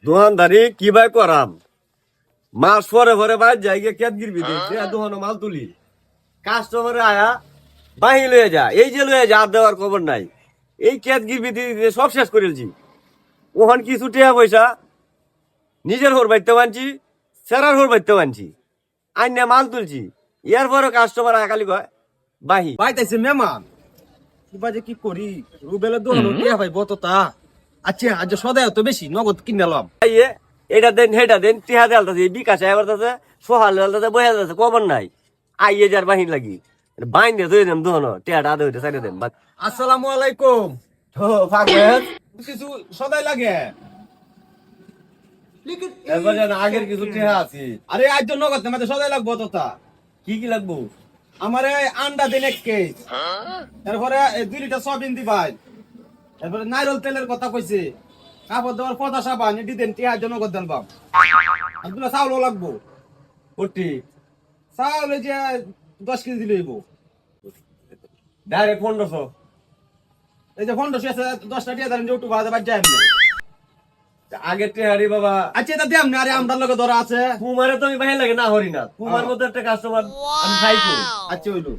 দোকানদারি কি ভাই করাম, মাস পরে পরে বাইর যাই গিয়ে কেত গিরবি দোকানো মাল তুলি, কাস্টমারে আয়া বাহি লয়ে যা, এই যে লয়ে যা আর দেওয়ার খবর নাই। এই কেত গিরবি দিয়ে সব শেষ করেছি। ওখান কিছু টেয়া পয়সা নিজের হোর বাইতে মানছি, সেরার হোর বাইতে মানছি, আইনে মাল তুলছি। এরপরও কাস্টমার আকালি কয় বাহি পাইতেছে মেমান কিবা যে কি করি রুবেলের দোকান টিয়া ভাই বততা। আচ্ছা আজ সদায় তো বেশি নগদ কিনলাম। আইয়ে এটা দেন সেটা দেন, টিহা দেলতাছে, বিকাশ এবার তাছে, সোহাল দেলতাছে, বহে যাচ্ছে, খবর নাই। আইয়ে যার বাহির লাগি বাইন দিয়ে ধরে দেন দোকানো, টিহাটা আদে হইতে চাইলে দেন। আসসালামু আলাইকুম। ফাঁকবেন কিছু সদাই লাগে। এবার যেন আগের কিছু টিহা আছে। আরে আজ তো নগদ না মাঝে সদাই লাগবো ততা। কি কি লাগবো? আমারে আন্ডা দিন 1 কেজি, তারপরে 2 লিটার সয়াবিন দিবাই, তারপরে নারকেল তেলের কথা কইছে, কাপড় দেওয়ার 50 সাবান এটি দেন টিয়ার জন্য নগদ দেন বাম। আব্দুল্লাহ চাউলও লাগবো। কোটি চাউল এই যে 10 কেজি দিলে হইব। ডাইরেক্ট 1500। এই যে 1500 আছে 10টা টিয়া দেন ইউটিউব বাজে বাজ যায় এমনি। আগের টিহারি বাবা, আচ্ছা এটা দেম না, আরে আমরার লগে ধরা আছে। তোমারে তো আমি বাহির লাগে না হরি না, তোমার মতো একটা কাস্টমার আমি খাইছি। আচ্ছা হইলো।